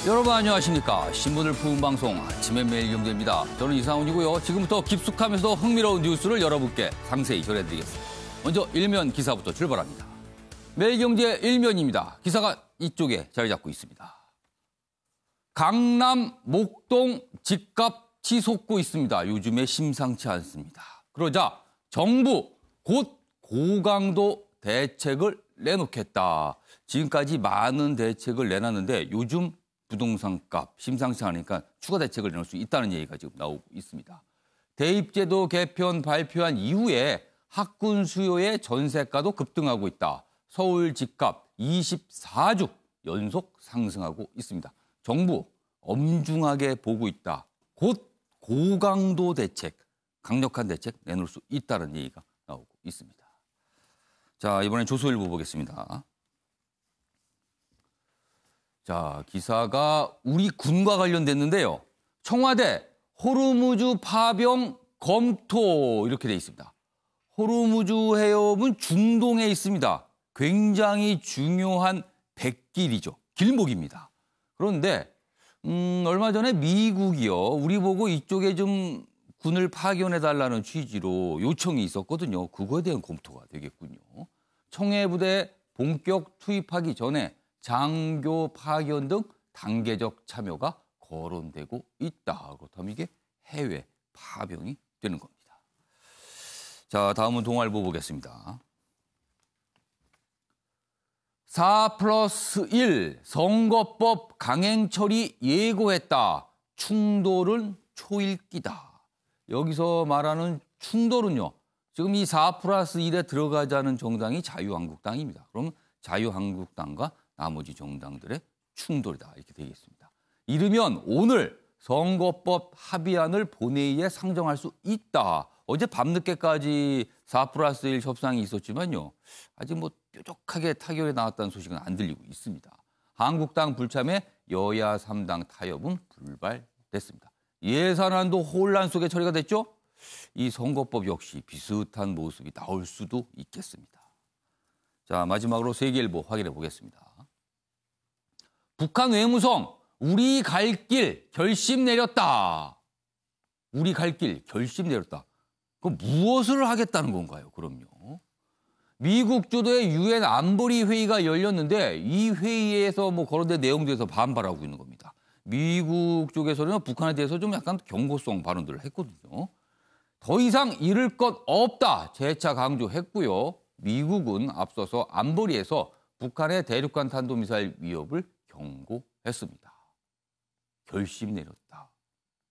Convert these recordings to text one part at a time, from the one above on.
여러분 안녕하십니까. 신문을 푸는 방송 아침의 매일경제입니다. 저는 이상훈이고요. 지금부터 깊숙하면서 흥미로운 뉴스를 여러분께 상세히 전해드리겠습니다. 먼저 일면 기사부터 출발합니다. 매일경제 일면입니다. 기사가 이쪽에 자리 잡고 있습니다. 강남 목동 집값 치솟고 있습니다. 요즘에 심상치 않습니다. 그러자 정부 곧 고강도 대책을 내놓겠다. 지금까지 많은 대책을 내놨는데 요즘 부동산 값 심상치 않으니까 추가 대책을 내놓을 수 있다는 얘기가 지금 나오고 있습니다. 대입제도 개편 발표한 이후에 학군 수요의 전세가도 급등하고 있다. 서울 집값 24주 연속 상승하고 있습니다. 정부 엄중하게 보고 있다. 곧 고강도 대책, 강력한 대책 내놓을 수 있다는 얘기가 나오고 있습니다. 자, 이번엔 조선일보 보겠습니다. 자, 기사가 우리 군과 관련됐는데요. 청와대 호르무즈 파병 검토 이렇게 돼 있습니다. 호르무즈 해협은 중동에 있습니다. 굉장히 중요한 백길이죠. 길목입니다. 그런데 얼마 전에 미국이요. 우리 보고 이쪽에 좀 군을 파견해달라는 취지로 요청이 있었거든요. 그거에 대한 검토가 되겠군요. 청해부대 본격 투입하기 전에 장교 파견 등 단계적 참여가 거론되고 있다. 그렇다면 이게 해외 파병이 되는 겁니다. 자, 다음은 동아일보 보겠습니다. 4+1 선거법 강행 처리 예고했다. 충돌은 초읽기다. 여기서 말하는 충돌은요. 지금 이 4+1에 들어가자는 정당이 자유한국당입니다. 그럼 자유한국당과 나머지 정당들의 충돌이다. 이렇게 되겠습니다. 이르면 오늘 선거법 합의안을 본회의에 상정할 수 있다. 어제 밤늦게까지 4+1 협상이 있었지만요. 아직 뭐 뾰족하게 타결에 나왔다는 소식은 안 들리고 있습니다. 한국당 불참에 여야 3당 타협은 불발됐습니다. 예산안도 혼란 속에 처리가 됐죠. 이 선거법 역시 비슷한 모습이 나올 수도 있겠습니다. 자, 마지막으로 세계일보 확인해 보겠습니다. 북한 외무성 우리 갈 길 결심 내렸다. 우리 갈 길 결심 내렸다. 그럼 무엇을 하겠다는 건가요? 그럼요. 미국 주도의 유엔 안보리 회의가 열렸는데 이 회의에서 거론된 내용들에서 반발하고 있는 겁니다. 미국 쪽에서는 북한에 대해서 좀 약간 경고성 발언들을 했거든요. 더 이상 잃을 것 없다 재차 강조했고요. 미국은 앞서서 안보리에서 북한의 대륙간 탄도미사일 위협을 경고했습니다. 결심 내렸다.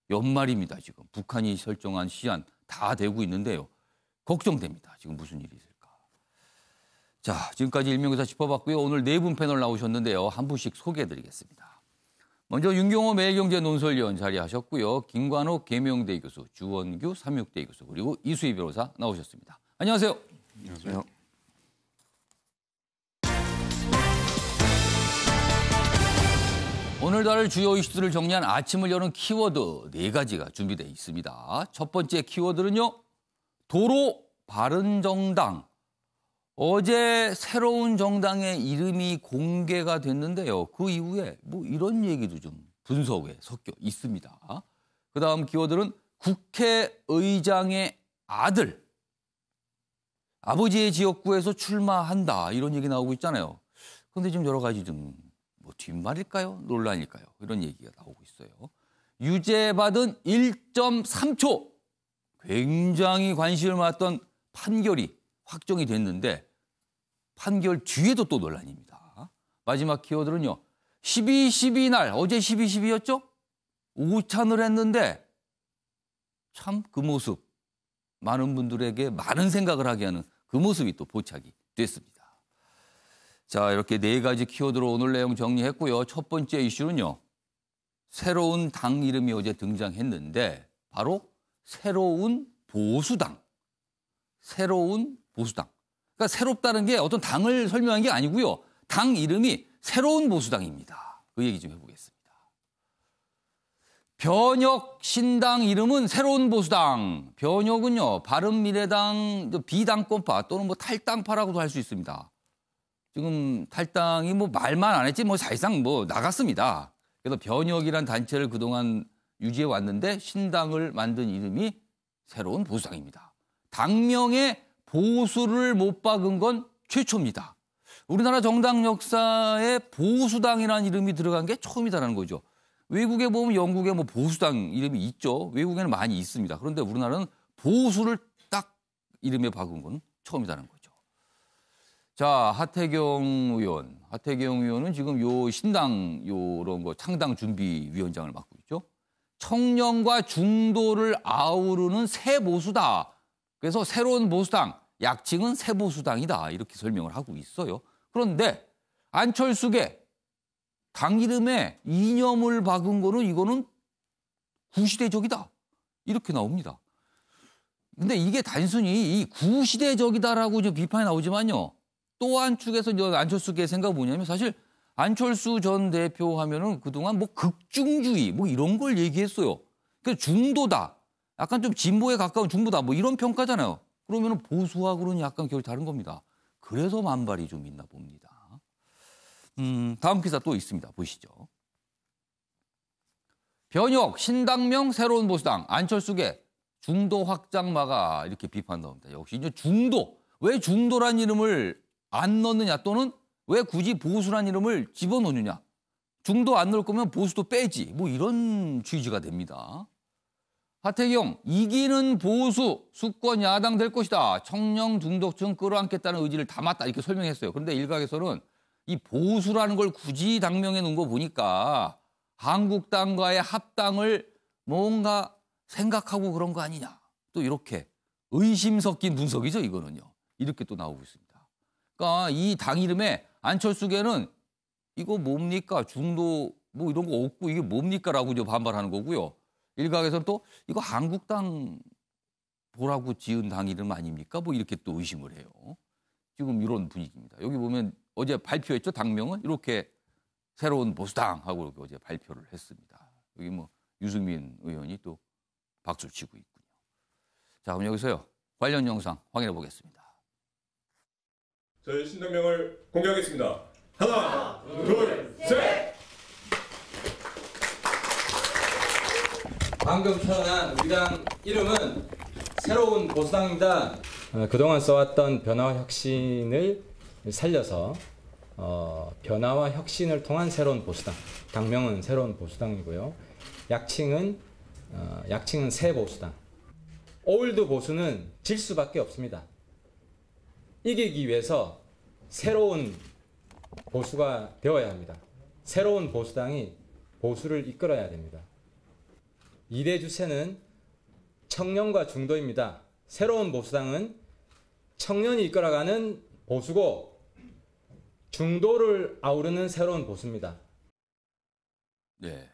연말입니다. 지금 북한이 설정한 시한 다 되고 있는데요. 걱정됩니다. 지금 무슨 일이 있을까. 자, 지금까지 일명기사 짚어봤고요. 오늘 네 분 패널 나오셨는데요. 한 분씩 소개해드리겠습니다. 먼저 윤경호 매일경제 논설위원 자리하셨고요. 김관옥 계명대 교수, 주원규 삼육대 교수, 그리고 이수희 변호사 나오셨습니다. 안녕하세요. 안녕하세요. 오늘 다룰 주요 이슈들을 정리한 아침을 여는 키워드 4가지가 준비되어 있습니다. 첫 번째 키워드는요. 도로 바른정당. 어제 새로운 정당의 이름이 공개가 됐는데요. 그 이후에 이런 얘기도 좀 분석에 섞여 있습니다. 그다음 키워드는 국회의장의 아들. 아버지의 지역구에서 출마한다. 이런 얘기 나오고 있잖아요. 그런데 지금 여러 가지 좀 뒷말일까요? 논란일까요? 이런 얘기가 나오고 있어요. 유죄받은 1.3초. 굉장히 관심을 모았던 판결이 확정이 됐는데 판결 뒤에도 또 논란입니다. 마지막 키워드는요. 12.12 날, 어제 12.12였죠? 오찬을 했는데 참 그 모습, 많은 분들에게 많은 생각을 하게 하는 그 모습이 또 포착이 됐습니다. 자, 이렇게 4가지 키워드로 오늘 내용 정리했고요. 첫 번째 이슈는요. 새로운 당 이름이 어제 등장했는데 바로 새로운 보수당. 새로운 보수당. 그러니까 새롭다는 게 어떤 당을 설명한 게 아니고요. 당 이름이 새로운 보수당입니다. 그 얘기 좀 해보겠습니다. 변혁 신당 이름은 새로운 보수당. 변혁은요. 바른미래당 비당권파 또는 탈당파라고도 할 수 있습니다. 지금 탈당이 말만 안 했지 사실상 나갔습니다. 그래서 변혁이란 단체를 그동안 유지해 왔는데 신당을 만든 이름이 새로운 보수당입니다. 당명에 보수를 못 박은 건 최초입니다. 우리나라 정당 역사에 보수당이라는 이름이 들어간 게 처음이다라는 거죠. 외국에 보면 영국에 뭐 보수당 이름이 있죠. 외국에는 많이 있습니다. 그런데 우리나라는 보수를 딱 이름에 박은 건 처음이다라는 거죠. 자, 하태경 의원은 지금 요 신당 요런 거 창당 준비 위원장을 맡고 있죠. 청년과 중도를 아우르는 새 보수다. 그래서 새로운 보수당, 약칭은 새 보수당이다. 이렇게 설명을 하고 있어요. 그런데 안철수계 당 이름에 이념을 박은 거는 이거는 구시대적이다. 이렇게 나옵니다. 근데 이게 단순히 이 구시대적이다라고 비판이 나오지만요. 또 한축에서 안철수계 생각은 뭐냐면 사실 안철수 전 대표 하면은 그동안 뭐 극중주의 뭐 이런 걸 얘기했어요. 그래서 중도다. 약간 좀 진보에 가까운 중도다. 뭐 이런 평가잖아요. 그러면은 보수하고는 약간 결이 다른 겁니다. 그래서 반발이 좀 있나 봅니다. 다음 기사 또 있습니다. 보시죠. 변혁, 신당명, 새로운 보수당, 안철수계 중도 확장 막아 이렇게 비판 나옵니다. 역시 이제 중도. 왜 중도란 이름을 안 넣느냐 또는 왜 굳이 보수란 이름을 집어넣느냐. 중도 안 넣을 거면 보수도 빼지. 뭐 이런 취지가 됩니다. 하태경, 이기는 보수, 수권 야당 될 것이다. 청년 중독층 끌어안겠다는 의지를 담았다. 이렇게 설명했어요. 그런데 일각에서는 이 보수라는 걸 굳이 당명해 놓은 거 보니까 한국당과의 합당을 뭔가 생각하고 그런 거 아니냐. 또 이렇게 의심 섞인 분석이죠, 이거는요. 이렇게 또 나오고 있습니다. 그러니까 이 당 이름에 안철수계는 이거 뭡니까? 중도 뭐 이런 거 없고 이게 뭡니까라고 이제 반발하는 거고요. 일각에서는 또 이거 한국당 보라고 지은 당 이름 아닙니까? 뭐 이렇게 또 의심을 해요. 지금 이런 분위기입니다. 여기 보면 어제 발표했죠. 당명은 이렇게 새로운 보수당하고 이렇게 어제 발표를 했습니다. 여기 뭐 유승민 의원이 또 박수를 치고 있군요. 자, 그럼 여기서요. 관련 영상 확인해 보겠습니다. 저희 신당명을 공개하겠습니다. 하나, 둘, 셋! 방금 표현한 우리 당 이름은 새로운 보수당입니다. 그동안 써왔던 변화와 혁신을 살려서 변화와 혁신을 통한 새로운 보수당. 당명은 새로운 보수당이고요. 약칭은 새 보수당. 올드 보수는 질 수밖에 없습니다. 이기기 위해서 새로운 보수가 되어야 합니다. 새로운 보수당이 보수를 이끌어야 됩니다. 2대 주체는 청년과 중도입니다. 새로운 보수당은 청년이 이끌어가는 보수고 중도를 아우르는 새로운 보수입니다. 네,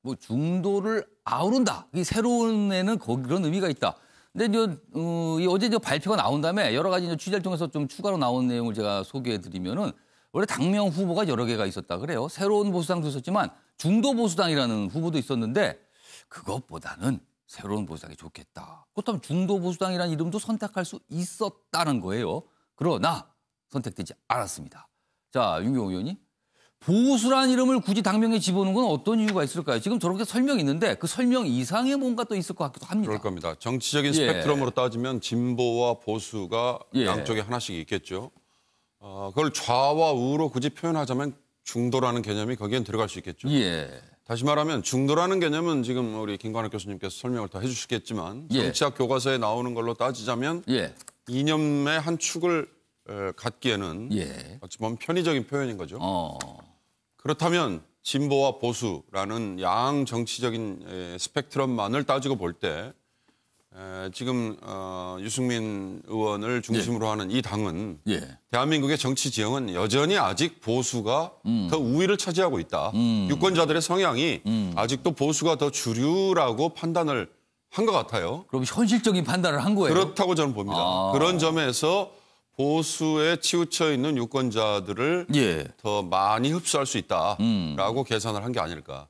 뭐 중도를 아우른다. 이 새로운에는 그런 의미가 있다. 근데 이제 어제 발표가 나온 다음에 여러 가지 취재를 통해서 좀 추가로 나온 내용을 제가 소개해드리면은 원래 당명 후보가 여러 개가 있었다 그래요. 새로운 보수당도 있었지만 중도 보수당이라는 후보도 있었는데 그것보다는 새로운 보수당이 좋겠다. 그렇다면 중도 보수당이라는 이름도 선택할 수 있었다는 거예요. 그러나 선택되지 않았습니다. 자, 윤경호 의원이 보수라는 이름을 굳이 당명에 집어넣은 건 어떤 이유가 있을까요? 지금 저렇게 설명이 있는데 그 설명 이상의 뭔가 또 있을 것 같기도 합니다. 그럴 겁니다. 정치적인 스펙트럼으로 따지면 진보와 보수가 양쪽에 하나씩 있겠죠. 그걸 좌와 우로 굳이 표현하자면 중도라는 개념이 거기엔 들어갈 수 있겠죠. 다시 말하면 중도라는 개념은 지금 우리 김관학 교수님께서 설명을 더 해주시겠지만 정치학 교과서에 나오는 걸로 따지자면 이념의 한 축을 갖기에는 어찌 보면 편의적인 표현인 거죠. 그렇다면 진보와 보수라는 양 정치적인 스펙트럼만을 따지고 볼 때 지금 유승민 의원을 중심으로 하는 이 당은 대한민국의 정치 지형은 여전히 아직 보수가 더 우위를 차지하고 있다. 유권자들의 성향이 아직도 보수가 더 주류라고 판단을 한 것 같아요. 그럼 현실적인 판단을 한 거예요? 그렇다고 저는 봅니다. 그런 점에서 보수에 치우쳐 있는 유권자들을 더 많이 흡수할 수 있다라고 계산을 한 게 아닐까.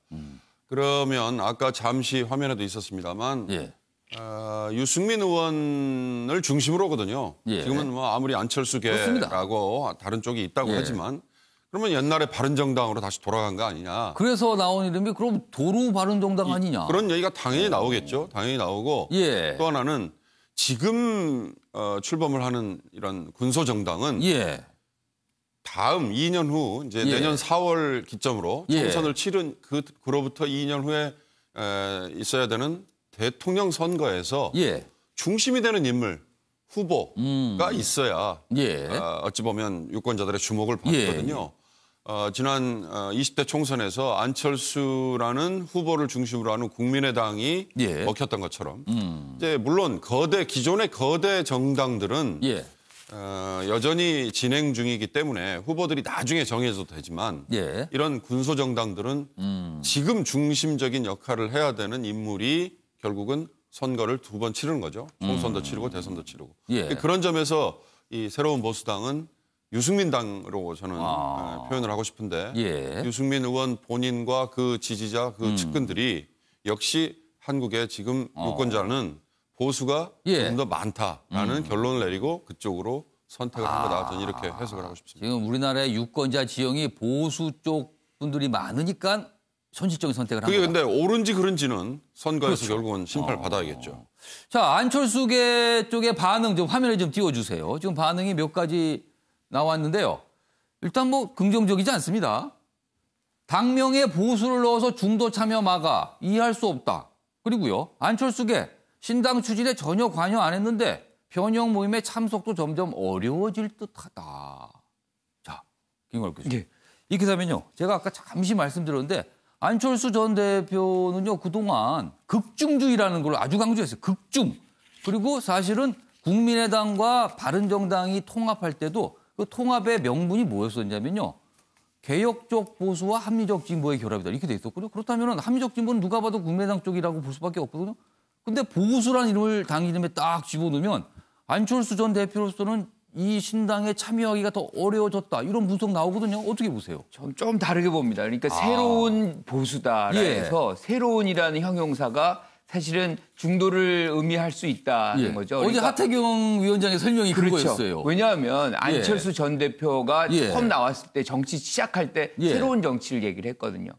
그러면 아까 잠시 화면에도 있었습니다만 유승민 의원을 중심으로거든요. 지금은 뭐 아무리 안철수계라고 다른 쪽이 있다고 하지만 그러면 옛날에 바른정당으로 다시 돌아간 거 아니냐. 그래서 나온 이름이 그럼 도루 바른정당 아니냐. 그런 얘기가 당연히 나오겠죠. 당연히 나오고 예. 또 하나는 지금 출범을 하는 이런 군소정당은 예. 다음 2년 후 이제 예. 내년 4월 기점으로 예. 총선을 치른 그로부터 2년 후에 있어야 되는 대통령 선거에서 예. 중심이 되는 인물 후보가 있어야 예. 어찌 보면 유권자들의 주목을 받거든요. 지난 20대 총선에서 안철수라는 후보를 중심으로 하는 국민의당이 예. 먹혔던 것처럼 이제 물론 기존의 거대 정당들은 예. 여전히 진행 중이기 때문에 후보들이 나중에 정해져도 되지만 예. 이런 군소 정당들은 지금 중심적인 역할을 해야 되는 인물이 결국은 선거를 2번 치르는 거죠. 총선도 치르고 대선도 치르고. 예. 그런 점에서 이 새로운 보수당은 유승민당으로 저는 표현을 하고 싶은데 예. 유승민 의원 본인과 그 지지자, 그 측근들이 역시 한국의 지금 유권자는 보수가 예. 좀 더 많다라는 결론을 내리고 그쪽으로 선택을 한 거다. 저는 이렇게 해석을 하고 싶습니다. 지금 우리나라의 유권자 지형이 보수 쪽 분들이 많으니까 현실적인 선택을 한 그게 거다. 근데 옳은지 그른지는 선거에서 그렇죠. 결국은 심판을 받아야겠죠. 자, 안철수계 쪽의 반응 좀 화면에 좀 띄워주세요. 지금 반응이 몇 가지 나왔는데요. 일단 뭐 긍정적이지 않습니다. 당명에 보수를 넣어서 중도 참여 막아 이해할 수 없다. 그리고요. 안철수계 신당 추진에 전혀 관여 안 했는데 변형 모임의 참석도 점점 어려워질 듯하다. 자, 김광일 교수님. 예. 이렇게 되면요. 제가 아까 잠시 말씀드렸는데 안철수 전 대표는요. 그동안 극중주의라는 걸 아주 강조했어요. 극중. 그리고 사실은 국민의당과 바른정당이 통합할 때도 그 통합의 명분이 뭐였었냐면요. 개혁적 보수와 합리적 진보의 결합이다. 이렇게 돼 있었거든요. 그렇다면 합리적 진보는 누가 봐도 국민의당 쪽이라고 볼 수밖에 없거든요. 근데 보수라는 이름을 당 이름에 딱 집어넣으면 안철수 전 대표로서는 이 신당에 참여하기가 더 어려워졌다. 이런 분석 나오거든요. 어떻게 보세요? 전 좀 다르게 봅니다. 그러니까 새로운 보수다라 예. 해서 새로운이라는 형용사가 사실은 중도를 의미할 수 있다는 거죠. 어제 그러니까 하태경 위원장의 설명이 그렇죠. 그거였어요. 왜냐하면 안철수 전 대표가 예. 처음 나왔을 때 정치 시작할 때 예. 새로운 정치를 얘기를 했거든요.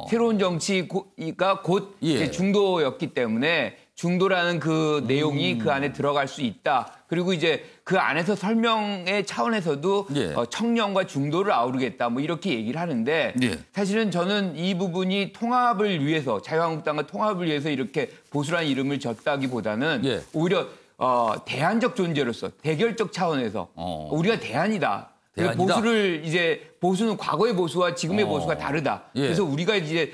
새로운 정치가 곧 예. 이제 중도였기 때문에 중도라는 그 내용이 그 안에 들어갈 수 있다. 그리고 이제 그 안에서 설명의 차원에서도 예. 청년과 중도를 아우르겠다. 뭐 이렇게 얘기를 하는데 예. 사실은 저는 이 부분이 통합을 위해서 자유한국당과 통합을 위해서 이렇게 보수라는 이름을 졌다기보다는 예. 오히려 대안적 존재로서 대결적 차원에서 우리가 대안이다. 대안이다? 보수를 이제 보수는 과거의 보수와 지금의 보수가 다르다. 예. 그래서 우리가 이제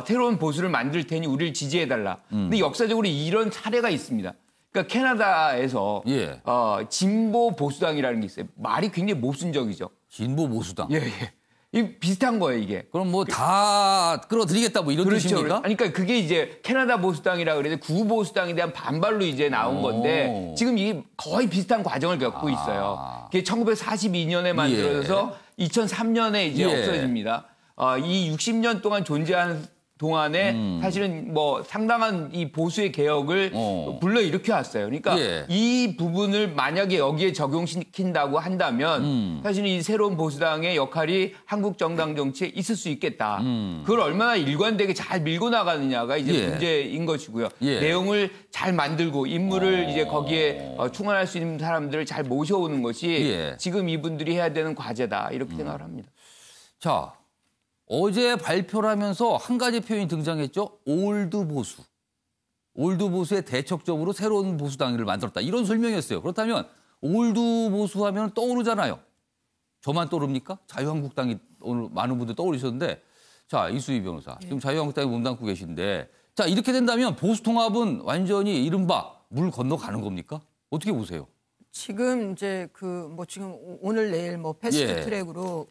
새로운 보수를 만들 테니 우리를 지지해달라. 근데 역사적으로 이런 사례가 있습니다. 그러니까 캐나다에서 예. 진보 보수당이라는 게 있어요. 말이 굉장히 모순적이죠. 진보 보수당. 예, 예. 이 비슷한 거예요, 이게. 그럼 뭐 다 끌어들이겠다 뭐 이런 그렇죠. 뜻입니까? 그러니까 그게 이제 캐나다 보수당이라 그래서 구보수당에 대한 반발로 이제 나온 건데 지금 이게 거의 비슷한 과정을 겪고 있어요. 그게 1942년에 만들어져서 2003년에 이제 예. 없어집니다. 이 60년 동안 존재하는 동안에 사실은 뭐 상당한 이 보수의 개혁을 불러일으켜 왔어요. 그러니까 예. 이 부분을 만약에 여기에 적용시킨다고 한다면 사실 이 새로운 보수당의 역할이 한국 정당 정치에 있을 수 있겠다. 그걸 얼마나 일관되게 잘 밀고 나가느냐가 이제 예. 문제인 것이고요. 예. 내용을 잘 만들고 인물을 이제 거기에 충원할 수 있는 사람들을 잘 모셔오는 것이 예. 지금 이분들이 해야 되는 과제다. 이렇게 생각을 합니다. 자, 어제 발표를 하면서 한 가지 표현이 등장했죠. 올드 보수. 올드 보수의 대척점으로 새로운 보수당을 만들었다. 이런 설명이었어요. 그렇다면 올드 보수하면 떠오르잖아요. 저만 떠오릅니까? 자유한국당이 오늘 많은 분들 떠오르셨는데 자, 이수희 변호사. 지금 자유한국당에 몸담고 계신데 자, 이렇게 된다면 보수통합은 완전히 이른바 물 건너가는 겁니까? 어떻게 보세요? 지금 이제 지금 오늘 내일 패스트 예. 트랙으로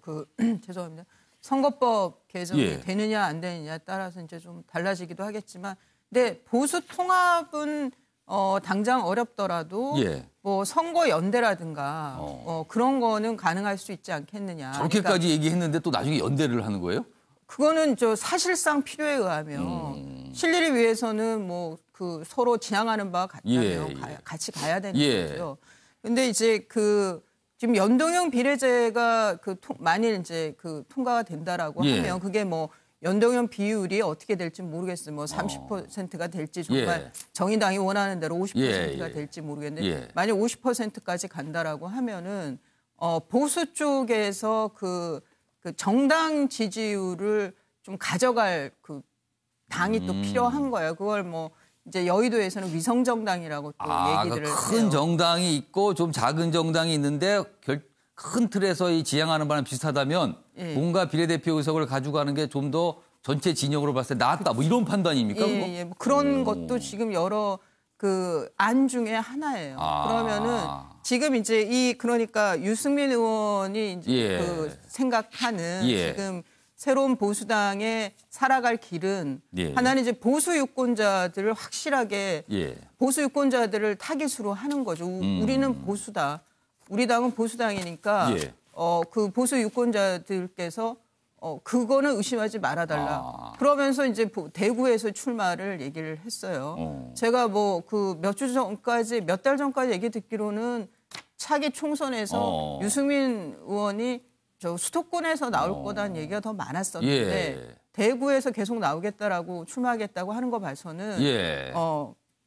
죄송합니다. 선거법 개정이 예. 되느냐 안 되느냐에 따라서 이제 좀 달라지기도 하겠지만, 근데 보수 통합은 당장 어렵더라도 예. 뭐 선거 연대라든가 그런 거는 가능할 수 있지 않겠느냐. 저렇게까지 얘기했는데 또 나중에 연대를 하는 거예요? 그거는 사실상 필요에 의하면 실리를 위해서는 뭐 서로 지향하는 바가 같다면 예. 같이 가야 되는 예. 거죠. 근데 이제 지금 연동형 비례제가 만일 이제 통과가 된다라고 예. 하면 그게 뭐 연동형 비율이 어떻게 될지 모르겠어요. 뭐 30%가 될지 정말 정의당이 원하는 대로 50%가 될지 모르겠는데 만약 50%까지 간다라고 하면은 보수 쪽에서 그 정당 지지율을 좀 가져갈 당이 또 필요한 거예요. 그걸 뭐 이제 여의도에서는 위성 정당이라고 또 얘기들을 큰 해요. 정당이 있고 좀 작은 정당이 있는데 큰 틀에서 이 지향하는 바랑 비슷하다면 뭔가 비례대표 의석을 가져가는 게 좀 더 전체 진영으로 봤을 때 낫다. 뭐 이런 판단입니까? 예, 뭐 그런 것도 지금 여러 안 중에 하나예요. 그러면은 지금 이제 그러니까 유승민 의원이 이제 생각하는 지금 새로운 보수당의 살아갈 길은 하나는 이제 보수 유권자들을 확실하게 보수 유권자들을 타깃으로 하는 거죠. 우리는 보수다. 우리 당은 보수당이니까 그 보수 유권자들께서 그거는 의심하지 말아달라. 그러면서 이제 대구에서 출마를 얘기를 했어요. 제가 뭐 몇 달 전까지 얘기 듣기로는 차기 총선에서 유승민 의원이 저 수도권에서 나올 거다는 얘기가 더 많았었는데 대구에서 계속 나오겠다라고 출마하겠다고 하는 거 봐서는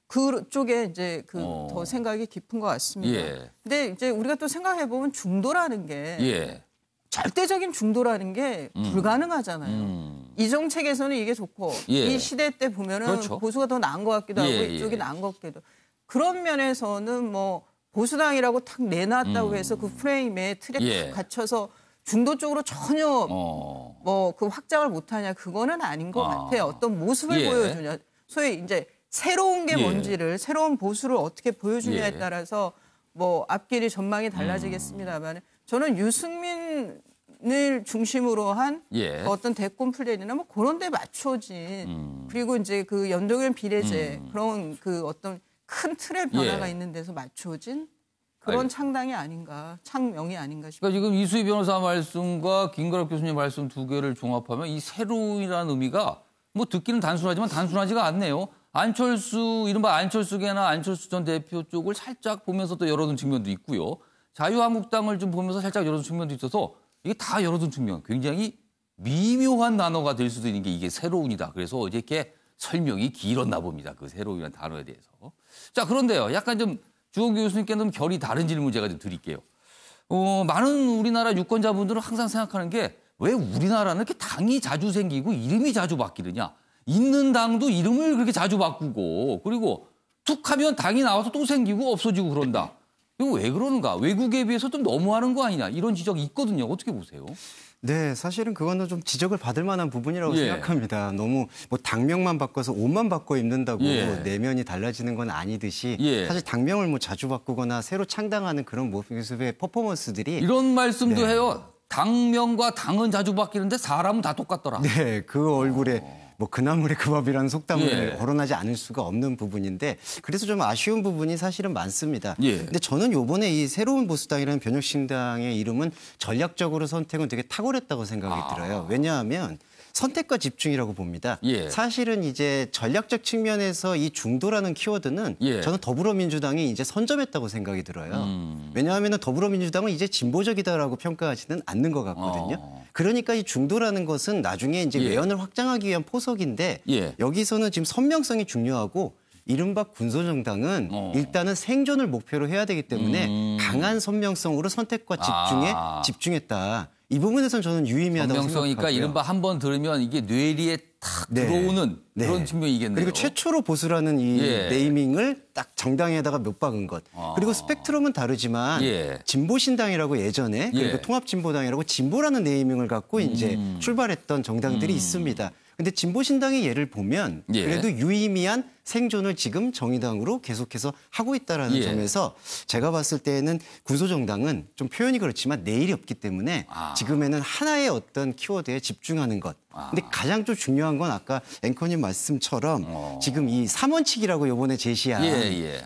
그쪽에 이제 더 생각이 깊은 것 같습니다. 근데 이제 우리가 또 생각해 보면 중도라는 게 절대적인 중도라는 게 불가능하잖아요. 이 정책에서는 이게 좋고 이 시대 때 보면은 그렇죠. 보수가 더 나은 것 같기도 하고 이쪽이 나은 것 같기도 하고 그런 면에서는 뭐 보수당이라고 탁 내놨다고 해서 그 프레임에 틀에 탁 갇혀서 중도 쪽으로 전혀 뭐 확장을 못하냐 그거는 아닌 것 같아요. 어떤 모습을 보여주냐 소위 이제 새로운 게 뭔지를 새로운 보수를 어떻게 보여주냐에 따라서 뭐 앞길이 전망이 달라지겠습니다만 저는 유승민을 중심으로 한 어떤 대권 플랜이나 뭐 그런 데 맞춰진 그리고 이제 그 연동형 비례제 그런 어떤 큰 틀의 변화가 있는 데서 맞춰진 그런 창당이 아닌가, 창명이 아닌가 싶어요. 그러니까 지금 이수희 변호사 말씀과 김가럽 교수님 말씀 두 개를 종합하면 이 새로운이라는 의미가 뭐 듣기는 단순하지만 단순하지가 않네요. 이른바 안철수계나 안철수 전 대표 쪽을 살짝 보면서 또 열어둔 측면도 있고요. 자유한국당을 좀 보면서 살짝 열어둔 측면도 있어서 이게 다 열어둔 측면 굉장히 미묘한 단어가 될 수도 있는 게 이게 새로운이다. 그래서 이렇게 설명이 길었나 봅니다. 그 새로운이라는 단어에 대해서. 자, 그런데요. 약간 좀 주홍 교수님께는 결이 다른 질문 제가 좀 드릴게요. 많은 우리나라 유권자분들은 항상 생각하는 게 왜 우리나라는 이렇게 당이 자주 생기고 이름이 자주 바뀌느냐. 있는 당도 이름을 그렇게 자주 바꾸고 그리고 툭 하면 당이 나와서 또 생기고 없어지고 그런다. 이거 왜 그러는가? 외국에 비해서 좀 너무하는 거 아니냐. 이런 지적이 있거든요. 어떻게 보세요? 네, 사실은 그거는 좀 지적을 받을 만한 부분이라고 생각합니다. 너무 뭐 당명만 바꿔서 옷만 바꿔 입는다고 내면이 달라지는 건 아니듯이 사실 당명을 뭐 자주 바꾸거나 새로 창당하는 그런 모습의 퍼포먼스들이 이런 말씀도 해요. 당명과 당은 자주 바뀌는데 사람은 다 똑같더라. 네, 그 얼굴에 뭐 그나물의 그 밥이라는 속담을 거론하지 않을 수가 없는 부분인데 그래서 좀 아쉬운 부분이 사실은 많습니다. 근데 저는 요번에 이 새로운 보수당이라는 변혁신당의 이름은 전략적으로 선택은 되게 탁월했다고 생각이 들어요. 왜냐하면 선택과 집중이라고 봅니다. 사실은 이제 전략적 측면에서 이 중도라는 키워드는 저는 더불어민주당이 이제 선점했다고 생각이 들어요. 왜냐하면 더불어민주당은 이제 진보적이다라고 평가하지는 않는 것 같거든요. 그러니까 이 중도라는 것은 나중에 이제 외연을 확장하기 위한 포석인데 여기서는 지금 선명성이 중요하고 이른바 군소정당은 일단은 생존을 목표로 해야 되기 때문에 강한 선명성으로 선택과 집중에 집중했다. 이 부분에서는 저는 유의미하다고 선명성이니까 생각하고요. 이른바 한번 들으면 이게 뇌리에 탁 들어오는 그런 측면이겠네요. 그리고 최초로 보수라는 이 네이밍을 딱 정당에다가 못 박은 것. 그리고 스펙트럼은 다르지만 진보신당이라고 예전에 그리고 통합진보당이라고 진보라는 네이밍을 갖고 이제 출발했던 정당들이 있습니다. 근데 진보신당의 예를 보면 그래도 유의미한 생존을 지금 정의당으로 계속해서 하고 있다는 점에서 제가 봤을 때는 군소정당은 좀 표현이 그렇지만 내일이 없기 때문에 지금에는 하나의 어떤 키워드에 집중하는 것. 근데 가장 좀 중요한 건 아까 앵커님 말씀처럼 지금 이 3원칙이라고 이번에 제시한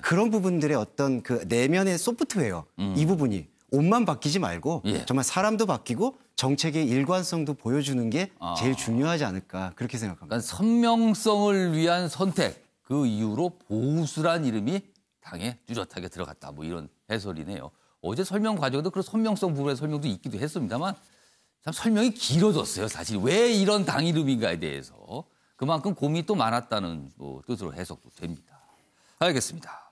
그런 부분들의 어떤 그 내면의 소프트웨어 이 부분이 옷만 바뀌지 말고 정말 사람도 바뀌고 정책의 일관성도 보여주는 게 제일 중요하지 않을까 그렇게 생각합니다. 그러니까 선명성을 위한 선택 그 이후로 보수란 이름이 당에 뚜렷하게 들어갔다 뭐 이런 해설이네요. 어제 설명 과정에도 그런 선명성 부분의 설명도 있기도 했습니다만 참 설명이 길어졌어요. 사실 왜 이런 당 이름인가에 대해서 그만큼 고민이 또 많았다는 뜻으로 해석도 됩니다. 알겠습니다.